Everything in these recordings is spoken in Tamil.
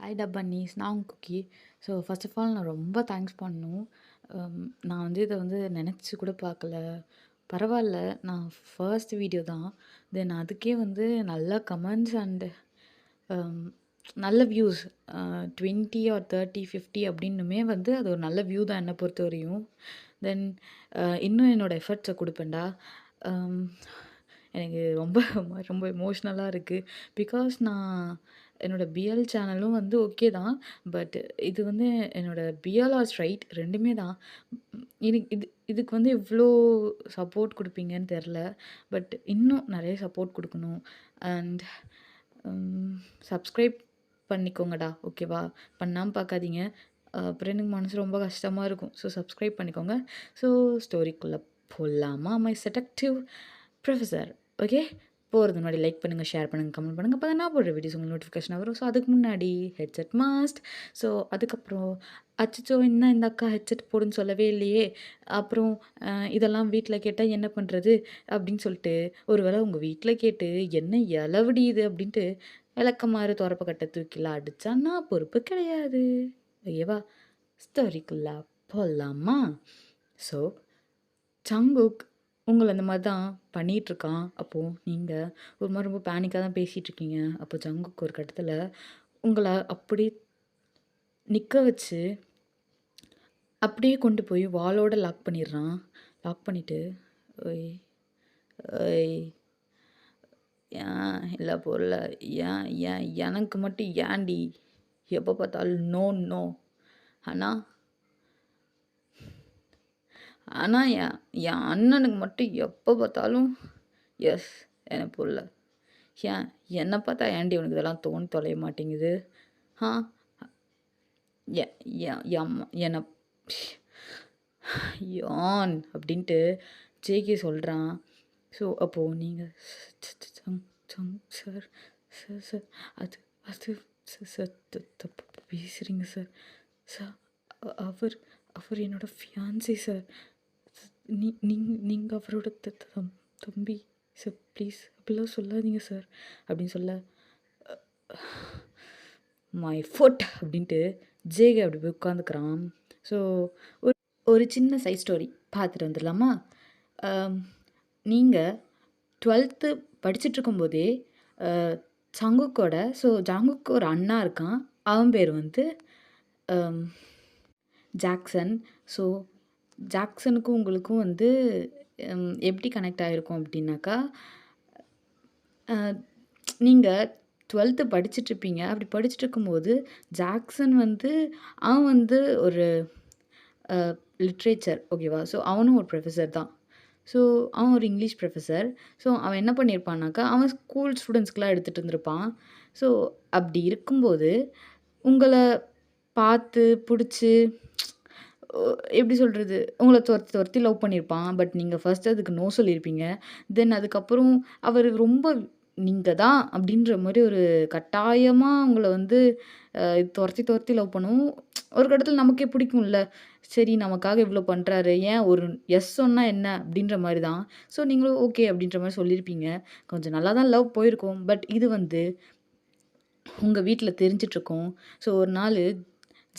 ஹாய் டப்பன்னீஸ், நான் உங்க Cookie. So first of all நான் ரொம்ப தேங்க்ஸ் பண்ணணும். நான் வந்து இதை வந்து நினச்சி கூட பார்க்கல. பரவாயில்ல, நான் ஃபர்ஸ்ட் வீடியோ தான். தென் அதுக்கே வந்து நல்ல கமெண்ட்ஸ் அண்டு நல்ல வியூஸ் 20 ஆர் 30 50 அப்படின்னுமே வந்து அது ஒரு நல்ல வியூ தான் என்னை பொறுத்த வரையும். தென் இன்னும் என்னோடய எஃபர்ட்ஸை கொடுப்பேன்டா. எனக்கு ரொம்ப ரொம்ப எமோஷ்னலாக இருக்குது. பிகாஸ் நான் என்னோடய பிஎல் சேனலும் வந்து ஓகே தான். பட் இது வந்து என்னோடய பிஎல் ஆர் ஸ்ட்ரைட் ரெண்டுமே தான். இதுக்கு வந்து இவ்வளோ சப்போர்ட் கொடுப்பீங்கன்னு தெரில. பட் இன்னும் நிறைய சப்போர்ட் கொடுக்கணும். அண்ட் சப்ஸ்கிரைப் பண்ணிக்கோங்கடா, ஓகேவா? பண்ணாமல் பார்க்காதீங்க. அப்புறம் எனக்கு மனசு ரொம்ப கஷ்டமாக இருக்கும். ஸோ சப்ஸ்கிரைப் பண்ணிக்கோங்க. ஸோ ஸ்டோரிக்குள்ளே போகலாமா? My seductive professor. ஓகே, போகிறது முன்னாடி லைக் பண்ணுங்கள், ஷேர் பண்ணுங்கள், கமெண்ட் பண்ணுங்கள். அப்போ தான் நான் போடுற வீடியோஸ் உங்களுக்கு நோட்டிஃபிகேஷன் வரும். ஸோ அதுக்கு முன்னாடி ஹெட்செட் மாஸ்ட். ஸோ அதுக்கப்புறம் அச்சச்சோ என்ன இந்த அக்கா ஹெட்செட் போடுன்னு சொல்லவே இல்லையே, அப்புறம் இதெல்லாம் வீட்டில் கேட்டால் என்ன பண்ணுறது அப்படின்னு சொல்லிட்டு ஒரு வேளை உங்கள் வீட்டில் கேட்டு என்ன இலவடி இது அப்படின்ட்டு விளக்கமாறு துறப்ப கட்ட தூக்கிலாம் அடித்தா நான் பொறுப்பு கிடையாது. ஓகேவா? ஸ்டோரிக்குள்ளே போகலாமா? ஸோ சங்குக் உங்கள இந்த மாதிரி தான் பண்ணிகிட்ருக்கான். அப்போது நீங்கள் ஒரு மாதிரி ரொம்ப பேனிக்காக தான் பேசிகிட்ருக்கீங்க. அப்போ ஜங்குக் ஒரு கட்டத்தில் உங்களை அப்படியே நிற்க வச்சு அப்படியே கொண்டு போய் வாலோட லாக் பண்ணிடுறான். லாக் பண்ணிவிட்டு ஒய் ஒய் ஏன் இல்லை பொருள ஏன் ஏன் எனக்கு மட்டும் ஏன்டி எப்போ பார்த்தாலும் நோ நோ ஆனால் ஆனால் என் அண்ணனுக்கு மட்டும் எப்போ பார்த்தாலும் எஸ் என்ன புரியல. ஏன் என்னை பார்த்தா ஏன்டி உனக்கு இதெல்லாம் தோணி தொலைய மாட்டேங்குது? ஆ என்னை யான் அப்படின்ட்டு ஜேகே சொல்கிறான். ஸோ அப்போது நீங்கள் சார் சார் சார் அது அது சார் தப்பு பேசுகிறீங்க சார். சார் அவர் அவர் என்னோடய ஃபியான்சி சார். நீங்கள் அவரோட தம்பி சார். ப்ளீஸ் அப்படிலாம் சொல்லாதீங்க சார் அப்படின்னு சொல்ல மை ஃபுட் அப்படின்ட்டு ஜேகே அப்படி போய் உட்காந்துக்கிறான். ஸோ ஒரு ஒரு சின்ன சைட் ஸ்டோரி பார்த்துட்டு வந்துடலாமா? நீங்கள் 12th படிச்சுட்ருக்கும்போதே ஜங்குக்கோட ஜங்குக்கு ஒரு அண்ணா இருக்கான். அவன் பேர் வந்து ஜாக்சன். ஸோ ஜாக்சனுக்கும் உங்களுக்கும் வந்து எப்படி கனெக்ட் ஆகிருக்கும் அப்படின்னாக்கா, நீங்கள் 12th படிச்சுட்ருப்பீங்க. அப்படி படிச்சுட்ருக்கும்போது ஜாக்சன் வந்து அவன் வந்து ஒரு லிட்ரேச்சர், ஓகேவா? ஸோ அவனும் ஒரு ப்ரொஃபஸர் தான். ஸோ அவன் ஒரு இங்கிலீஷ் ப்ரொஃபஸர். ஸோ அவன் என்ன பண்ணியிருப்பான்னாக்கா, அவன் ஸ்கூல் ஸ்டூடெண்ட்ஸ்க்கெலாம் எடுத்துகிட்டு இருந்திருப்பான். ஸோ அப்படி இருக்கும்போது உங்களை பார்த்து பிடிச்சி எப்படி சொல்கிறது, உங்களை துரத்தி துரத்தி லவ் பண்ணியிருப்பான். பட் நீங்கள் ஃபர்ஸ்ட் அதுக்கு நோ சொல்லியிருப்பீங்க. தென் அதுக்கப்புறம் அவர் ரொம்ப நீங்கள் தான் அப்படின்ற மாதிரி ஒரு கட்டாயமாக உங்களை வந்து துரத்தி துரத்தி லவ் பண்ணவும் ஒரு கட்டத்தில் நமக்கே பிடிக்கும்ல. சரி நமக்காக இவ்வளோ பண்ணுறாரு, ஏன் ஒரு எஸ் சொன்னால் என்ன அப்படின்ற மாதிரி தான். ஸோ நீங்களும் ஓகே அப்படின்ற மாதிரி சொல்லியிருப்பீங்க. கொஞ்சம் நல்லா தான் லவ் போயிருக்கும். பட் இது வந்து உங்கள் வீட்டில் தெரிஞ்சிட்ருக்கோம். ஸோ ஒரு நாள்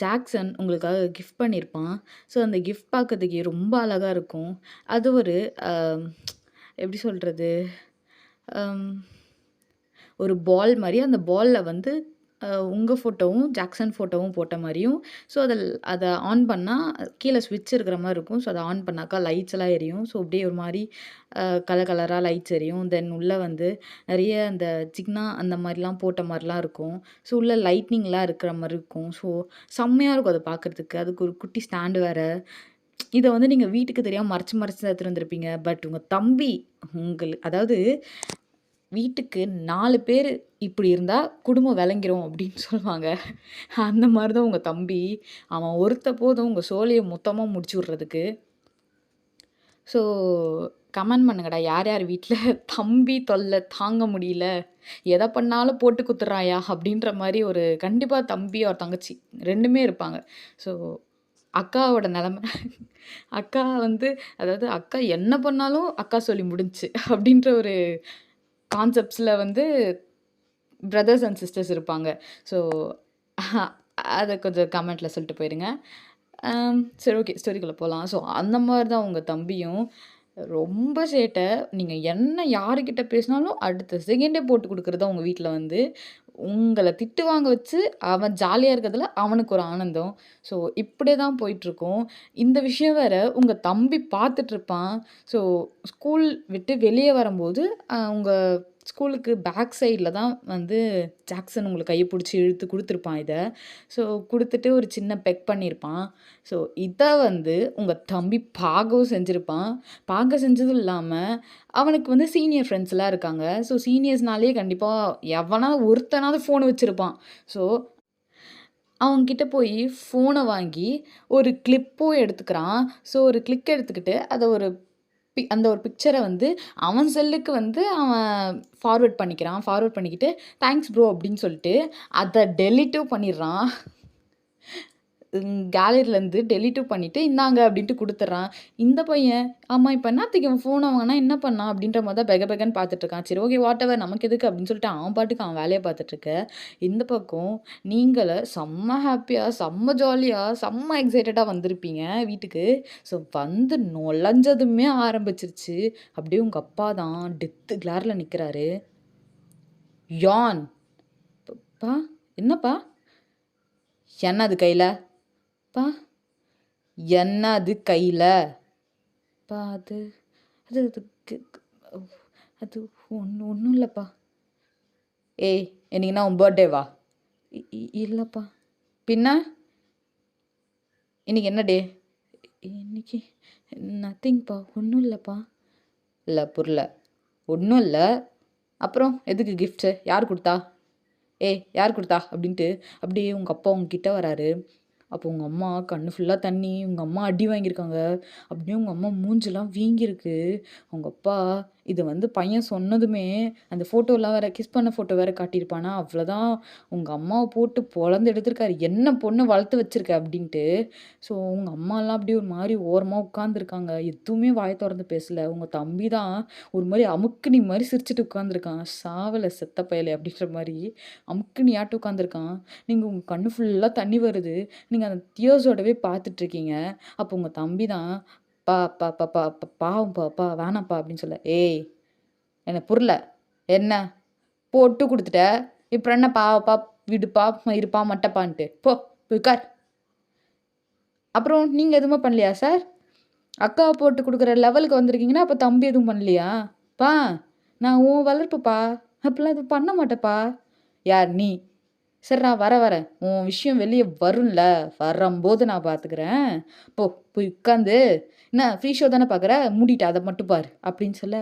ஜாக்சன் உங்களுக்காக கிஃப்ட் பண்ணியிருப்பான். ஸோ அந்த கிஃப்ட் பார்க்கறதுக்கே ரொம்ப அழகாக இருக்கும். அது ஒரு எப்படி சொல்கிறது, ஒரு பால் மாதிரி. அந்த பாலில் வந்து உங்கள் ஃபோட்டோவும் ஜாக்சன் ஃபோட்டோவும் போட்ட மாதிரியும். ஸோ அதை ஆன் பண்ணால் கீழே ஸ்விட்ச் இருக்கிற மாதிரி இருக்கும். ஸோ அதை ஆன் பண்ணாக்கா லைட்ஸ் எல்லாம் எரியும். ஸோ அப்படியே ஒரு மாதிரி கலர் கலராக லைட்ஸ் எரியும். தென் உள்ளே வந்து நிறைய அந்த ஜிக்னா அந்த மாதிரிலாம் போட்ட மாதிரிலாம் இருக்கும். ஸோ உள்ளே லைட்னிங்லாம் இருக்கிற மாதிரி இருக்கும். ஸோ செம்மையாக இருக்கும் அதை பார்க்குறதுக்கு. அதுக்கு ஒரு குட்டி ஸ்டாண்டு வேறு. இதை வந்து நீங்கள் வீட்டுக்கு தெரியாமல் மறைச்சி மறைச்சி தான் எடுத்துகிட்டு வந்திருப்பீங்க. பட் உங்கள் தம்பி அதாவது வீட்டுக்கு 4 பேர் இப்படி இருந்தால் குடும்பம் விளங்கிரும் அப்படின்னு சொல்லுவாங்க. அந்த மாதிரி தான் உங்கள் தம்பி. அவன் ஒருத்த போதும் உங்கள் சோழியை மொத்தமாக முடிச்சு விட்றதுக்கு. ஸோ கமெண்ட் பண்ணுங்கடா, யார் யார் வீட்டில் தம்பி தொல்லை தாங்க முடியல, எதை பண்ணாலும் போட்டு குத்துறாயா அப்படின்ற மாதிரி ஒரு கண்டிப்பாக தம்பி ஒரு தங்கச்சி ரெண்டுமே இருப்பாங்க. ஸோ அக்காவோட நிலமை அக்கா வந்து அதாவது அக்கா என்ன பண்ணாலும் அக்கா சொல்லி முடிஞ்சுச்சு அப்படின்ற ஒரு கான்செப்ட்ஸில் வந்து பிரதர்ஸ் அண்ட் சிஸ்டர்ஸ் இருப்பாங்க. ஸோ அஹ அத கொஞ்சம் கமெண்ட்ல சொல்லிட்டு போயிருங்க. சரி ஓகே. ஸ்டோரிக்குள்ள போலாம். ஸோ அந்த மாரி தான் உங்க தம்பியும். ரொம்ப சேட்ட. நீங்க என்ன யாருகிட்ட பேசினாலும் அடுத்த செகண்டே போட்டு குடுக்குறது தான் உங்க வீட்ல வந்து. உங்கள திட்டு வாங்க வச்சு, அவன் ஜாலியா இருக்கிறதுல அவனுக்கு ஒரு ஆனந்தம். ஸோ இப்படியே தான் போயிட்டுருக்கும். இந்த விஷயம் வேற உங்க தம்பி பார்த்துட்டுருப்பான். ஸோ ஸ்கூல் விட்டு வெளிய வரும்போது, உங்க ஸ்கூலுக்கு பேக் சைட்ல தான் வந்து ஜாக்சன் உங்களுக்கு கைய புடிச்சு இழுத்து குடுத்துருப்பான் இத. ஸோ குடுத்துட்டு ஒரு சின்ன பெக் பண்ணியிருப்பான். ஸோ இத வந்து உங்க தம்பி பார்க்கவும் செஞ்சிருப்பான். பார்க்க செஞ்சதும் இல்லாம, அவனுக்கு வந்து சீனியர் ஃப்ரெண்ட்ஸ்லாம் இருக்காங்க. ஸோ சீனியர்ஸ்னாலேயே கண்டிப்பா எவனாவது ஒருத்தனாவது ஃபோன் வச்சிருப்பான். ஸோ அவன்கிட்ட போயி ஃபோன வாங்கி ஒரு கிளிப்பும் எடுத்துக்கிறான். ஸோ ஒரு கிளிக் எடுத்துக்கிட்டு அத ஒரு அந்த ஒரு பிக்சர வந்து அவன் செல்லுக்கு வந்து அவன் ஃபார்வர்ட் பண்ணிக்கிறான். ஃபார்வர்ட் பண்ணிக்கிட்டு, "தேங்க்ஸ் ப்ரோ" அப்படின்னு சொல்லிட்டு அத டெலீட்டும் பண்ணிடுறான். கேலரிலேருந்து டெலீட்டும் பண்ணிட்டு, "இந்தாங்க" அப்படின்ட்டு குடுத்துர்றான். இந்த பையன், "ஆமா இப்ப என்னாத்துக்கு இவன் ஃபோன வாங்குனா, என்ன பண்ணான்?" அப்படின்ற மாரி தான் பெக பெகன்னு பார்த்துட்டுருக்கான். சரி ஓகே வாட்டெவர் நமக்கு எதுக்கு அப்படின்னு சொல்லிட்டு அவன் பாட்டுக்கு அவன் வேலைய பார்த்துட்டுருக்க. இந்த பக்கம் நீங்கள செம்ம ஹேப்பியா, செம்ம ஜாலியா, செம்ம எக்ஸைட்டடா வந்திருப்பீங்க வீட்டுக்கு. ஸோ வந்து நுழைஞ்சதுமே ஆரம்பிச்சுருச்சு. அப்படியே உங்க அப்பா தான் டெத்து கிளார்ல நிக்கிறாரு. "யான்" "பா என்னப்பா?" "என்ன அது கையில?" "பா என்ன அது கையில?" "பா அது அது அது கு கு அது ஒண்ணும் இல்லப்பா." "ஏய் இன்னைக்கு என்ன உன் பர்த்டேவா?" இல்லப்பா." "பின்ன இன்னைக்கு என்ன டே?" "இன்னைக்கு நத்திங்ப்பா ஒண்ணும் இல்லப்பா." "இல்ல புரியல." "ஒண்ணும் இல்ல. அப்புறம் எதுக்கு கிஃப்ட்ஸு? யார் குடுத்தா? ஏய் யார் குடுத்தா?" அப்படின்ட்டு அப்படியே உங்க அப்பா உங்ககிட்ட வராரு. அப்போ உங்க அம்மா கண்ணு ஃபுல்லா தண்ணி. உங்க அம்மா அடி வாங்கியிருக்காங்க. அப்படியே உங்க அம்மா மூஞ்சிலாம் வீங்கியிருக்கு. உங்க அப்பா இத வந்து பையன் சொன்னதுமே, அந்த ஃபோட்டோலாம் வேற கிஸ் பண்ண ஃபோட்டோ வேற காட்டியிருப்பானா, அவ்வளோதான் உங்க அம்மாவ போட்டு பொளந்து எடுத்திருக்காரு. "என்ன பொண்ணு வளர்த்து வச்சிருக்க?" அப்படின்ட்டு. ஸோ உங்க அம்மாலாம் அப்படியே ஒரு மாரி ஓரமா உட்காந்துருக்காங்க. எதுவுமே வாய தொறந்து பேசல. உங்க தம்பி தான் ஒரு மாரி அமுக்குனி மாரி சிரிச்சுட்டு உட்காந்துருக்கான். "சாவல செத்த பயலே" அப்படின்ற மாரி அமுக்குனியாட்டம் உட்காந்துருக்கான். நீங்க உங்க கண்ணு ஃபுல்லா தண்ணி வருது. நீங்க அந்த டியர்ஸோடவே பார்த்துட்ருக்கீங்க. அப்போ உங்க தம்பி தான், "பா பா பா பா பா பாவம்ப்பா, பா வேணாம்ப்பா" அப்படின்னு சொல்ல, "ஏய் எனக்கு புரியல. என்ன? போட்டு குடுத்துட்ட. இப்பறம் என்ன பாவப்பா, விடுப்பா, இருப்பா, மட்டப்பான்ட்டு. போ போய் உட்கார்." "அப்புறம் நீங்க எதுவுமே பண்ணலையா சார்? அக்காவ போட்டு குடுக்குற லெவலுக்கு வந்திருக்கீங்கன்னா, அப்ப தம்பி எதுவும் பண்ணலையா? பா நான் உன் வளர்ப்புப்பா. அப்படிலாம் எதுவும் பண்ண மாட்டேன்ப்பா." "யார் நீ?" "சரி நான் வரேன். உன் விஷயம் வெளிய வரும்ல, வரம்போது நான் பார்த்துக்கிறேன். போ போய் உட்காந்து என்ன ஃப்ரீ ஷோ தானே பார்க்குற? மூடிட்டு அத மட்டும் பாரு." அப்படின்னு சொல்ல,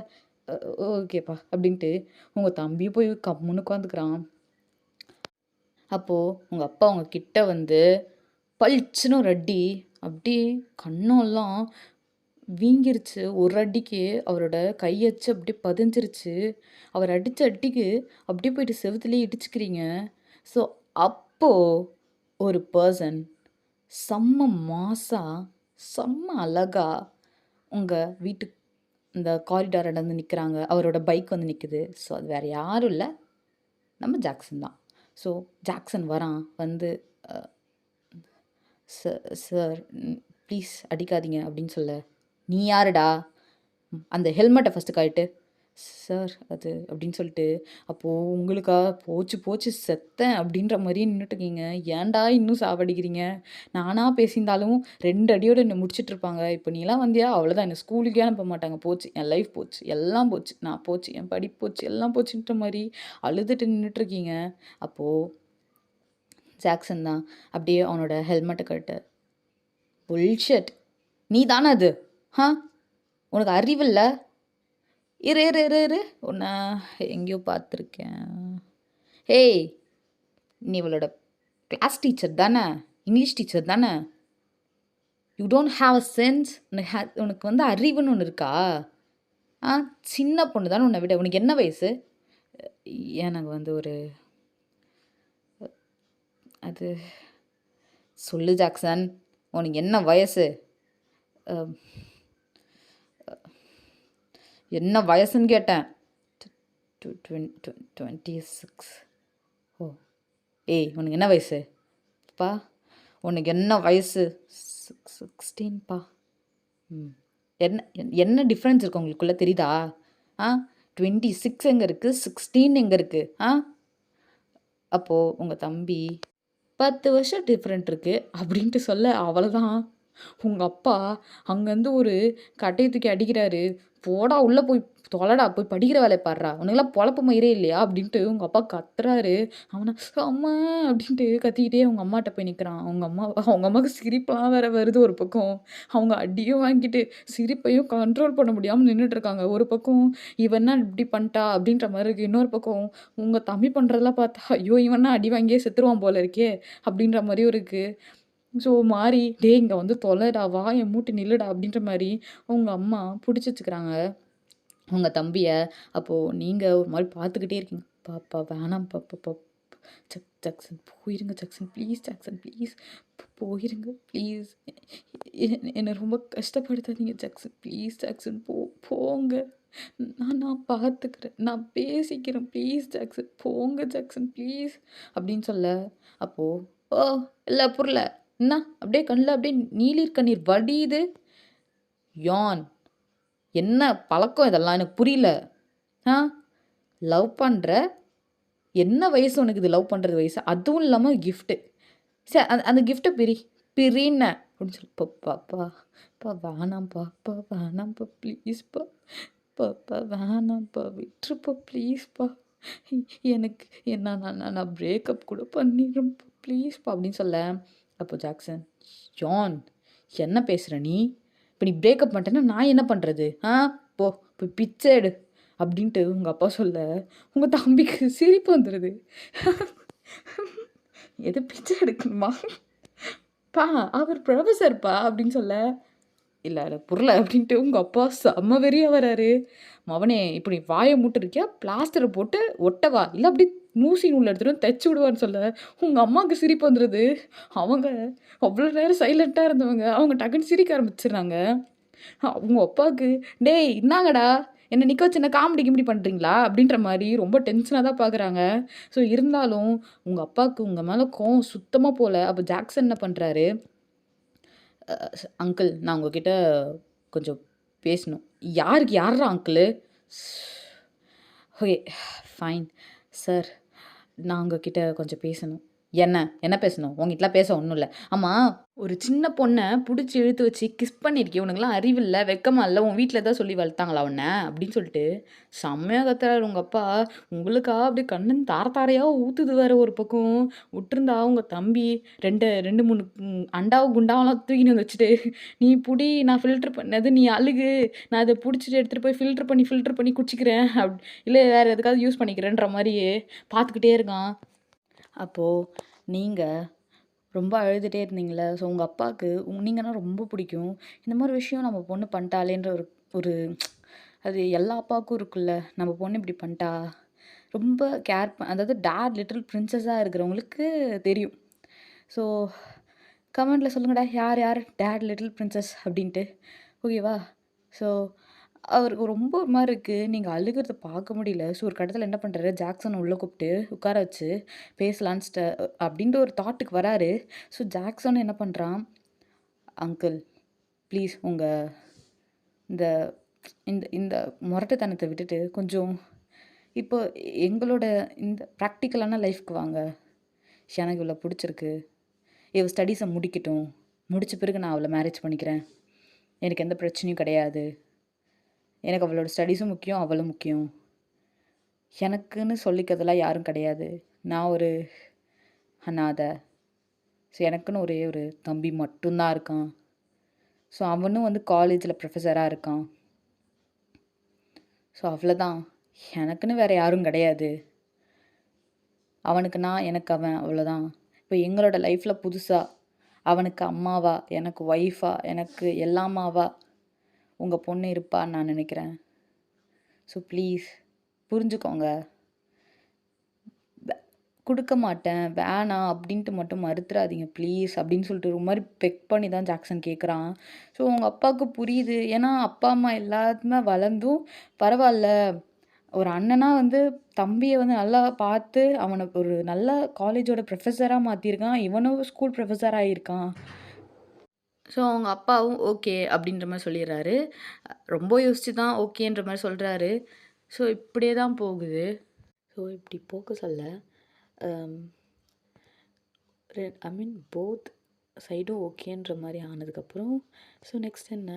"அ ஓகேப்பா" அப்படின்ட்டு உங்க தம்பியும் போய் கம்முன்னு உட்காந்துக்கிறான். அப்போ உங்க அப்பா உங்க கிட்ட வந்து பளிச்சுன்னு ஒரு அடி, அப்படியே கன்னம்லாம் வீங்கிருச்சு. ஒரு அடிக்கு அவரோட கையச்சு அப்படியே பதிஞ்சிருச்சு. அவர் அடிச்ச அடிக்கு அப்படியே போயிட்டு செவுத்துலயே இடிச்சுக்கிறீங்க. ஸோ, அப்போ ஒரு பெர்சன் செம்ம மாஸா, செம்ம அழகா உங்க வீட்டு இந்த காரிடார்ல வந்து நிக்கிறாங்க. அவரோட பைக் வந்து நிக்குது. ஸோ, அது வேற யாரும் இல்ல. நம்ம ஜாக்சன் தான். ஸோ, ஜாக்சன் வரான். வந்து அ சார் ப்ளீஸ் அடிக்காதீங்க" அப்படின்னு சொல்ல, "நீ யாருடா? அந்த ஹெல்மெட்ட ஃபர்ஸ்ட்டு கழட்டு." "சார் அது" அப்படின்னு சொல்லிட்டு, அப்போ உங்களுக்கா "போச்சு போச்சு செத்தேன்" அப்படின்ற மாரியே நின்னுட்டுருக்கீங்க. "ஏன்டா இன்னும் சாவடிக்கிறீங்க? நானா பேசியிருந்தாலும் 2 அடியோட என்ன முடிச்சுட்டுருப்பாங்க. இப்ப நீலாம் வந்தியா அவ்வளோதான் என்ன ஸ்கூலுக்கே அனுப்ப மாட்டாங்க. போச்சு என் லைஃப் போச்சு. எல்லாம் போச்சு. நான் போச்சு. என் படிப்பு போச்சு. எல்லாம் போச்சுன்ற மாரி அழுதுட்டு நின்னுட்டுருக்கீங்க." அப்போ ஜாக்சன் தான் அப்படியே அவனோட ஹெல்மெட்ட கழட்ட, "புல்ஷிட் நீ தான அது? ஹ! உனக்கு அறிவில்ல? இரு, இரு, இரு, இரு. உன்ன எங்கேயோ பார்த்துருக்கேன். ஏய்! நீ இவளோட கிளாஸ் டீச்சர் தான? இங்கிலீஷ் டீச்சர் தான? You don't have a sense? உனக்கு வந்து அறிவுன்னு ஒண்ணு இருக்கா? ஆ சின்ன பொண்ணு தான உன்ன விட. உனக்கு என்ன வயசு?" எனக்கு வந்து ஒரு அது "சொல்லு ஜாக்சன். உனக்கு என்ன வயசு? அ என்ன வயசுன்னு கேட்டேன்." 26. ஓ! ஏய்! உனக்கு என்ன வயசு? பா உனக்கு என்ன வயசு? 16 ம். என்ன டிஃப்ரென்ஸ் இருக்கு உங்களுக்குள்ள தெரியுதா? ஆ 26 எங்க இருக்கு? 16 எங்க இருக்கு? அப்போ உங்க தம்பி 10 வருஷம் டிஃப்ரெண்ட் இருக்கு அப்படின்ட்டு சொல்ல அவ்வளோதான். உங்க அப்பா அங்கேருந்து ஒரு கட்டைய தூக்கி அடிக்கிறாரு. "போடா உள்ள போய் தொலடா, போய் படிக்கிற வேலைய பார்றா! உனக்கெல்லாம் பொழப்பு மயிரே இல்லையா?" அப்படின்ட்டு உங்க அப்பா கத்துறாரு. அவன "அம்மா" அப்படின்ட்டு கத்திக்கிட்டே அவங்க அம்மாட்ட போய் நிக்கிறான். அவங்க அம்மாவுக்கு சிரிப்புலாம் வேற வருது ஒரு பக்கம். அவங்க அடியும் வாங்கிட்டு, சிரிப்பையும் கண்ட்ரோல் பண்ண முடியாம நின்னுட்டு இருக்காங்க. ஒரு பக்கம் "இவ என்ன இப்படி பண்ணிட்டா?" அப்படின்ற மாரி இருக்கு. இன்னொரு பக்கம் உங்க தம்பி பண்றதெல்லாம் பார்த்தா, "ஐயோ! இவன்னா அடி வாங்கியே செத்துருவான் போல இருக்கே!" அப்படின்ற மாரியும் இருக்கு. ஸோ மாறி, "டேய் இங்க வந்து தொலடா, வாய மூட்டு நில்லுடா" அப்படின்ற மாரி உங்க அம்மா புடிச்சு வச்சுக்கிறாங்க உங்க தம்பிய. அப்போ நீங்க ஒரு மாரி பார்த்துக்கிட்டே இருக்கீங்க. "அப்பா வேணாம்ப்பா அப்பா ஜாக்சன் போயிருங்க ஜாக்சன் ப்ளீஸ் ஜாக்சன் ப்ளீஸ் போயிருங்க ப்ளீஸ். என்ன ரொம்ப கஷ்டப்படுத்தாதீங்க ஜாக்சன் ப்ளீஸ் ஜாக்சன் போங்க. நான் பார்த்துக்கிறேன். நான் பேசிக்கிறேன். ப்ளீஸ் ஜாக்சன் போங்க ஜாக்சன் ப்ளீஸ்" அப்படின்னு சொல்ல, அப்போ "ஓ! இல்ல புரியல. என்ன அப்படியே கண்ல அப்படியே நீலீர் கண்ணீர் வடியுது. யான் என்ன பழக்கம் இதெல்லாம் எனக்கு புரியல. ஆ லவ் பண்ற? என்ன வயசு உனக்கு இது லவ் பண்றது வயசு? அதுவும் இல்லாம கிஃப்ட்டு. அந்த கிஃப்ட்ட பிரின்னேன் அப்படின்னு சொல்லி "அப்பா வேணாம்ப்பா, அப்பா வேணாம்ப்பா ப்ளீஸ்ப்பா. அப்பா வேணாம்ப்பா விட்டுருப்பா ப்ளீஸ்ப்பா. எனக்கு நான் பிரேக்கப் கூட பண்ணிடுறேன்ப்பா ப்ளீஸ்ப்பா" அப்படின்னு சொல்ல, அப்போ ஜாக்சன், "ஜான் என்ன பேசுற நீ? இப்ப நீ பிரேக்கப் பண்ணிட்டேன்னா நான் என்ன பண்றது? போ போய் பிச்சை எடு" அப்படின்ட்டு உங்க அப்பா சொல்ல, உங்க தம்பிக்கு சிரிப்பு வந்துருது. "எது பிச்சை எடுக்கணுமா? பா அவர் புரொஃபசர்ப்பா" அப்படின்னு சொல்ல, "இல்ல புரியல" அப்படின்ட்டு உங்க அப்பா செம்ம வெறியா வராரு. "மவனே இப்ப நீ வாய மூடிருக்கியா? பிளாஸ்டர போட்டு ஒட்டவா? இல்ல அப்படியே ஊசி நூல் எடுத்துட்டு வந்து தச்சு விடுவான்னு" சொல்ல, உங்க அம்மாவுக்கு சிரிப்பு வந்துருது. அவங்க அவ்வளோ நேரம் சைலன்ட்டா இருந்தவங்க, அவங்க டக்குன்னு சிரிக்க ஆரம்பிச்சுடுறாங்க. உங்க அப்பாவுக்கு, "டேய் என்னாங்கடா? என்ன நிக்க வச்சு என்ன காமெடி கிமெடி பண்றீங்களா?" அப்படின்ற மாரி ரொம்ப டென்ஷனா தான் பார்க்குறாங்க. ஸோ இருந்தாலும் உங்க அப்பாவுக்கு உங்க மேல கோவம் சுத்தமா போல. அப்ப ஜாக்சன் என்ன பண்றாரு, "அங்கிள் நான் உங்ககிட்ட கொஞ்சம் பேசணும்." யார்ரா அங்கிளு?" "Okay fine. சார் நான் உங்ககிட்ட கொஞ்சம் பேசணும்." "என்ன? என்ன பேசணும்? உன்கிட்டலாம் பேச ஒண்ணும் இல்ல. ஆமா ஒரு சின்ன பொண்ண புடிச்சு இழுத்து வச்சு கிஸ் பண்ணியிருக்கியே! உனக்கெல்லாம் அறிவில்ல, வெட்கமா இல்ல? உன் வீட்ல தான் சொல்லி வளர்த்தாங்களா உன்ன?" அப்படின்னு சொல்லிட்டு செம்மையா கத்துறாரு உங்க அப்பா. உங்களுக்கா அப்படியே கண்ணுன்னு தார தாரையா ஊத்துது வேற ஒரு பக்கம். விட்டுருந்தா உங்க தம்பி 2, 3 அண்டாவ குண்டாவெல்லாம் தூக்கின்னு வந்து வச்சுட்டு, "நீ புடி நான் ஃபில்டர் பண்ணது நீ அழுகு. நான் அத புடிச்சுட்டு எடுத்துட்டு போய் ஃபில்டர் பண்ணி குடிச்சுக்கிறேன். இல்ல வேற எதுக்காவது யூஸ் பண்ணிக்கிறேன்ற" மாரியே பார்த்துக்கிட்டே இருக்கான். அப்போ நீங்க ரொம்ப அழுதுட்டே இருந்தீங்கல்ல. ஸோ உங்க அப்பாவுக்கு நீங்கன்னா ரொம்ப பிடிக்கும். இந்த மாரி விஷயம் நம்ம பொண்ணு பண்ணிட்டாளேன்ற ஒரு ஒரு அது எல்லா அப்பாவுக்கும் இருக்குல்ல. நம்ம பொண்ணு இப்படி பண்ணிட்டா. ரொம்ப அதாவது டாட் லிட்டில் பிரின்சஸா இருக்கிறவங்களுக்கு தெரியும். ஸோ கமெண்ட்ல சொல்லுங்கடா யார் யார் டாட் லிட்டில் பிரின்சஸ் அப்படின்ட்டு. ஓகேவா? ஸோ அவருக்கு ரொம்ப ஒரு மாரி இருக்கு. நீங்க அழுகுறத பார்க்க முடியல. ஸோ ஒரு கட்டத்தில என்ன பண்றாரு, ஜாக்சன உள்ள கூப்பிட்டு உட்கார வச்சு பேசலான்னு அப்படின்ட்டு ஒரு தாட்டுக்கு வராரு. ஸோ ஜாக்சன் என்ன பண்றான், "அங்கிள் ப்ளீஸ் உங்க இந்த இந்த இந்த முரட்டுத்தனத்த விட்டுட்டு கொஞ்சம் இப்போ எங்களோட இந்த பிராக்டிகலான லைஃப்க்கு வாங்க. எனக்கு இவள புடிச்சிருக்கு. இவ ஸ்டடீஸ முடிக்கட்டும். முடிச்ச பிறகு நான் அவள மேரேஜ் பண்ணிக்கிறேன். எனக்கு எந்த பிரச்சனையும் கிடையாது. எனக்கு அவளோட ஸ்டடீஸும் முக்கியம், அவளும் முக்கியம். எனக்குன்னு சொல்லிக்கிறதெல்லாம் யாரும் கிடையாது. நான் ஒரு அனாத. ஸோ எனக்குன்னு ஒரே ஒரு தம்பி மட்டும் தான் இருக்கான். ஸோ அவனும் வந்து காலேஜில ப்ரொஃபஸரா இருக்கான். ஸோ அவ்வளோதான். எனக்குன்னு வேற யாரும் கிடையாது. அவனுக்கு நான், எனக்கு அவன் அவ்வளோதான். இப்போ எங்களோட லைஃப்ல புதுசா அவனுக்கு அம்மாவா, எனக்கு ஒய்ஃபா, எனக்கு எல்லாமாவா உங்க பொண்ணு இருப்பான்னு நான் நினைக்கிறேன். ஸோ ப்ளீஸ் புரிஞ்சுக்கோங்க. குடுக்க மாட்டேன், வேணாம் அப்படின்ட்டு மட்டும் மறுத்துறாதீங்க ப்ளீஸ் அப்படின்னு சொல்லிட்டு ஒரு மாரி பெக் பண்ணி தான் ஜாக்சன் கேட்குறான். ஸோ உங்க அப்பாவுக்கு புரியுது. ஏன்னா அப்பா, அம்மா எல்லாருமே வளர்ந்தும் பரவால்ல ஒரு அண்ணனா வந்து தம்பிய வந்து நல்லா பார்த்து, அவன ஒரு நல்ல காலேஜோட ப்ரொஃபஸரா மாத்தியிருக்கான். இவனும் ஸ்கூல் ப்ரொஃபஸர் ஆயிருக்கான். ஸோ அவங்க அப்பாவும் ஓகே அப்படின்ற மாரி சொல்லிர்றாரு. ரொம்ப யோசிச்சு தான் ஓகேன்ற மாரி சொல்றாரு. ஸோ இப்படியே தான் போகுது. ஸோ இப்படி போக சொல்ல, அம் ஐ மீன் போத் சைடும் ஓகேன்ற மாரி ஆனதுக்கப்புறம், ஸோ நெக்ஸ்ட் என்ன?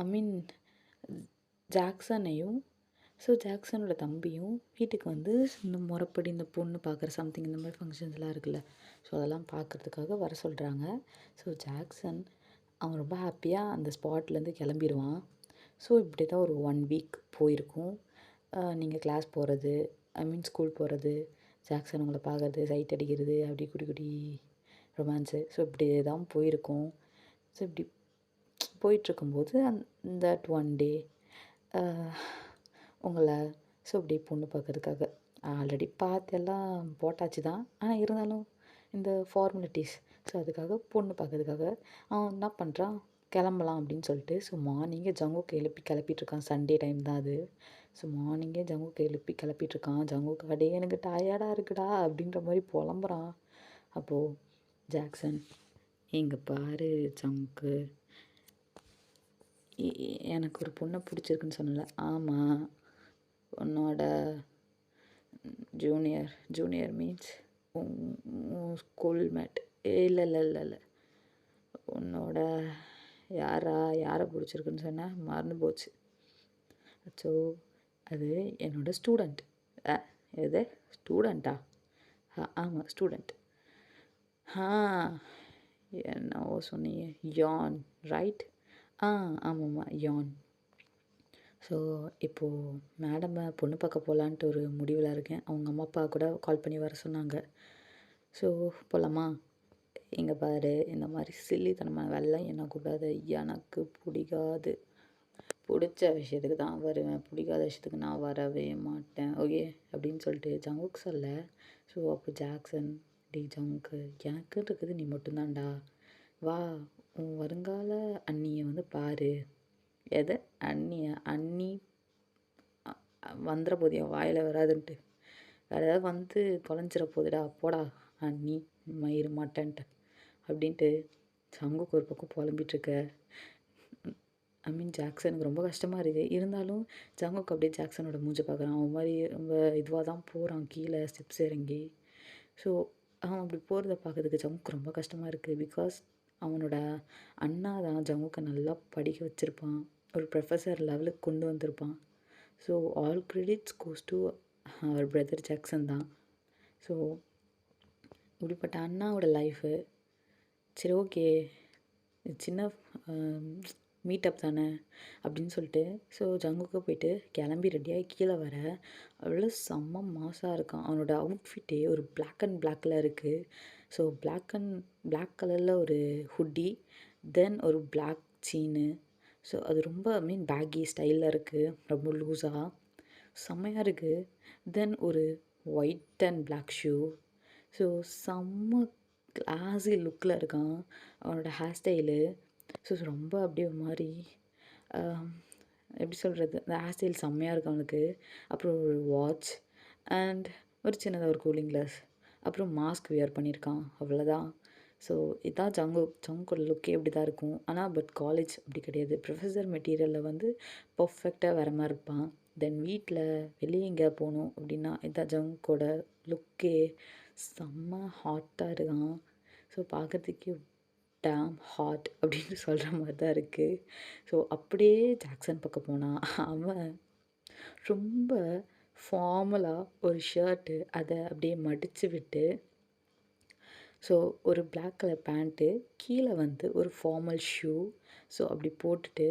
ஐ மீன் ஜாக்சனையும் ஜாக்சனோட தம்பியும் வீட்டுக்கு வந்து இந்த முறைப்படி இந்த பொண்ணு பார்க்குற சம்திங் இந்த மாதிரி ஃபங்க்ஷன்ஸ்லாம் இருக்குல்ல. ஸோ அதெல்லாம் பார்க்குறதுக்காக வர சொல்கிறாங்க. ஸோ ஜாக்சன் அவன் ரொம்ப ஹாப்பியாக அந்த ஸ்பாட்லேருந்து கிளம்பிடுவான். ஸோ இப்படி தான் ஒரு 1 வீக் போயிருக்கும். நீங்கள் கிளாஸ் போகிறது, ஐ மீன் ஸ்கூல் போகிறது, ஜாக்சன் உங்களை பார்க்குறது, சைட் அடிக்கிறது, அப்படி குடி குடி ரொமான்ஸு. ஸோ இப்படியே தான் போயிருக்கும். ஸோ இப்படி போயிட்டுருக்கும்போது தட் ஒன் டே உங்கள ஸோ இப்படி பொண்ணு பார்க்கறதுக்காக ஆல்ரெடி பார்த்தெல்லாம் போட்டாச்சு தான். ஆனால் இருந்தாலும் இந்த ஃபார்மாலிட்டீஸ் ஸோ அதுக்காக பொண்ணு பார்க்கறதுக்காக அவன் என்ன பண்ணுறான், கிளம்பலாம் அப்படின்னு சொல்லிட்டு ஸோ மார்னிங்கே ஜங்குக்கு எழுப்பி கிளப்பிட்டுருக்கான். சண்டே டைம் தான் அது. ஸோ மார்னிங்கே ஜங்குக்கு எழுப்பி கிளப்பிட்டுருக்கான். ஜங்குக்கு அடே எனக்கு டயர்டாக இருக்குடா அப்படின்ற மாதிரி புலம்புறான். அப்போது ஜாக்சன், இங்கே பாரு ஜங்கு, எனக்கு ஒரு பொண்ணை பிடிச்சிருக்குன்னு சொன்னல. ஆமாம், உன்னோட ஜூனியர் மீன்ஸ் ஸ்கூல் மேட். இல்லை இல்லை இல்லை இல்லை உன்னோட யாரை பிடிச்சிருக்குன்னு சொன்ன மறந்து போச்சு. ஸோ அது என்னோட ஸ்டூடெண்ட். எது ஸ்டூடெண்ட்டா? ஆமாம் ஸ்டூடெண்ட். என்னவோ சொன்னீங்க, யான் ரைட்? ஆமாம்மா யான். ஸோ இப்போது மேடமை பொண்ணு பார்க்க போகலான்ட்டு ஒரு முடிவில் இருக்கேன். அவங்க அம்மா அப்பா கூட கால் பண்ணி வர சொன்னாங்க. ஸோ போகலாமா? இங்கே பாரு, இந்த மாதிரி சில்லித்தனமான வேலைலாம் என்ன கூடாது. எனக்கு பிடிக்காது. பிடிச்ச விஷயத்துக்கு தான் வருவேன், பிடிக்காத விஷயத்துக்கு நான் வரவே மாட்டேன், ஓகே அப்படின்னு சொல்லிட்டு ஜங்குக்கு சொல்ல. ஸோ அப்போ ஜாக்சன், டி ஜங்குக்கு எனக்குன்னு இருக்குது நீ மட்டும்தான்டா, வா உன் வருங்கால அண்ணியை வந்து பாரு. எதை அண்ணியை? அண்ணி வந்துட போது என் வாயில் வராதுன்ட்டு, வேறு ஏதாவது வந்து தொலைஞ்சிட போகுதுடா, போடா அண்ணி மயிறு மாட்டேன்ட்டு அப்படின்ட்டு ஜங்குக்கு ஒரு பக்கம் புலம்பிகிட்ருக்க. ஐ மீன் ஜாக்சனுக்கு ரொம்ப கஷ்டமாக இருக்குது. இருந்தாலும் ஜங்குக்கு அப்படியே ஜாக்சனோட மூஞ்சை பார்க்குறான். அவன் மாதிரி ரொம்ப இதுவாக தான் போகிறான் கீழே ஸ்டெப்ஸ் இறங்கி. ஸோ அவன் அப்படி போகிறத பார்க்கறதுக்கு ஜங்குக்கு ரொம்ப கஷ்டமாக இருக்குது. பிகாஸ் அவனோட அண்ணா தான் ஜங்குக்கு நல்லா படிக்க வச்சுருப்பான், ஒரு ப்ரொஃபஸர் லெவலுக்கு கொண்டு வந்திருப்பான். So all credits goes to our brother Jackson தான். ஸோ இப்படிப்பட்ட அண்ணாவோட லைஃபு சரி ஓகே சின்ன மீட்டப் தானே அப்படின்னு சொல்லிட்டு ஸோ ஜங்குக்கு போயிட்டு கிளம்பி ரெடியாகி கீழே வர அவ்வளோ செம்ம மாசாக இருக்கான். அவனோட அவுட்ஃபிட்டே ஒரு பிளாக் அண்ட் பிளாக்கில் இருக்குது. ஸோ பிளாக் கலரில் ஒரு ஹுட்டி, தென் ஒரு பிளாக் சீனு. ஸோ அது ரொம்ப ஐ மீன் பேக்கி ஸ்டைலில் இருக்குது, ரொம்ப லூஸாக செம்மையாக இருக்குது. தென் ஒரு white and black shoe. So செம்ம கிளாஸி லுக்கில் இருக்கான். அவனோட ஹேர் ஸ்டைலு ஸோ ரொம்ப அப்படியே ஒரு மாதிரி எப்படி சொல்கிறது, அந்த ஹேர் ஸ்டைல் செம்மையாக இருக்கும் அவனுக்கு. அப்புறம் ஒரு வாட்ச் அண்ட் ஒரு சின்னதாக ஒரு கூலிங் கிளாஸ், அப்புறம் மாஸ்க் வியர் பண்ணியிருக்கான், அவ்வளோதான். ஸோ இதான் ஜங்குக்கோட லுக்கே இப்படி தான் இருக்கும். ஆனால் பட் காலேஜ் அப்படி கிடையாது. ப்ரொஃபஸர் மெட்டீரியலில் வந்து பர்ஃபெக்டாக வேறு மாதிரி இருப்பான். தென் வீட்டில் வெளியே எங்கேயா போகணும் அப்படின்னா இதான் ஜங்குக்கோட லுக்கே. செம்ம ஹாட்டாக இருக்கான். ஸோ பார்க்குறதுக்கே டேம் ஹாட் அப்படின்னு சொல்கிற மாதிரி தான் இருக்குது. ஸோ அப்படியே ஜாக்சன் பக்கம் போனால் அவன் ரொம்ப ஃபார்மலாக ஒரு ஷர்ட்டு அதை அப்படியே மடித்து விட்டு, ஸோ ஒரு பிளாக் கலர் பேண்ட்டு, கீழே வந்து ஒரு ஃபார்மல் ஷூ, ஸோ அப்படி போட்டுட்டு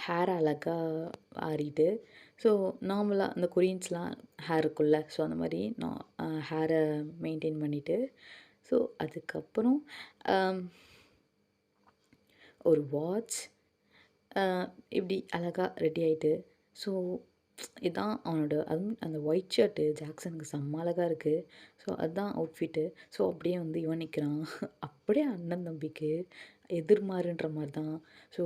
ஹேர் அழகாக ஆறிட்டு, ஸோ நார்மலாக அந்த கொரியன்ஸ்லாம் ஹேர் இருக்குல்ல, ஸோ அந்த மாதிரி நான் ஹேரை மெயின்டைன் பண்ணிவிட்டு, ஸோ அதுக்கப்புறம் ஒரு வாட்ச் இப்படி அழகாக ரெடி ஆகிட்டு, ஸோ இதான் அவனோட அதுவும் அந்த ஒயிட் ஷர்ட்டு ஜாக்சனுக்கு செம்ம அழகா இருக்கு. ஸோ அதான் அவுட்ஃபிட்டு. ஸோ அப்படியே வந்து இவன் நிக்கிறான். அப்படியே அண்ணன் தம்பிக்கு எதிர்மாறுன்ற மாரி தான். ஸோ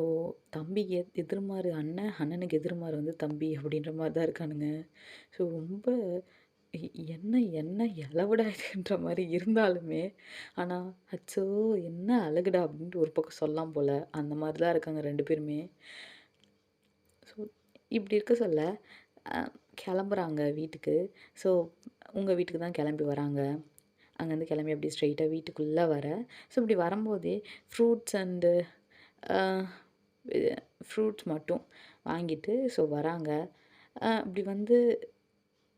தம்பிக்கு எதிர்மாறு அண்ணன், அண்ணனுக்கு எதிர்மாறு வந்து தம்பி அப்படின்ற மாரி தான் இருக்கானுங்க. ஸோ ரொம்ப எ என்ன என்ன எலவுடா இதுன்ற மாரி இருந்தாலுமே, ஆனா, "அச்சோ! என்ன அழகுடா" அப்படின்ட்டு ஒரு பக்கம் சொல்லலாம் போல. அந்த மாரி தான் இருக்காங்க 2 பேருமே. ஸோ இப்படி இருக்க சொல்ல, அ கெளம்புறாங்க வீட்டுக்கு. ஸோ உங்க வீட்டுக்கு தான் கெளம்பி வராங்க. அங்கேருந்து கிளம்பி அப்படியே ஸ்ட்ரெயிட்டா வீட்டுக்குள்ள வர, ஸோ இப்படி வரும்போதே ஃப்ரூட்ஸ் அண்டு அ ஃப்ரூட்ஸ் மட்டும் வாங்கிட்டு ஸோ வராங்க. இப்படி வந்து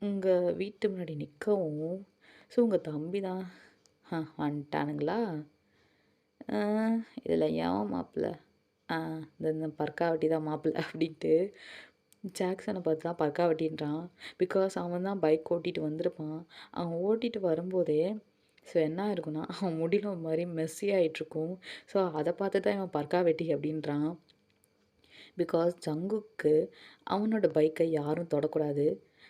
உங்க வீட்டு முன்னாடி நிக்கவும், ஸோ உங்க தம்பி தான், வந்துட்டானுங்களா? அ இதில எவன் மாப்பிள? ஆ இந்த இந்த பர்க்காவட்டி தான் மாப்பிள" அப்படின்ட்டு ஜாக்சன பார்த்து தான் பர்க்காவட்டின்றான். பிகாஸ் அவன் தான் பைக் ஓட்டிட்டு வந்திருப்பான். அவன் ஓட்டிட்டு வரும்போதே ஸோ என்ன ஆயிருக்கும்னா, அவன் முடியில ஒரு மாரி மெஸ்ஸி ஆயிட்டுருக்கும். ஸோ அத பார்த்து தான் இவன் பர்க்காவட்டி அப்படின்றான். பிகாஸ் ஜங்குக்கு அவனோட பைக்கை யாரும் தொடக்கூடாது.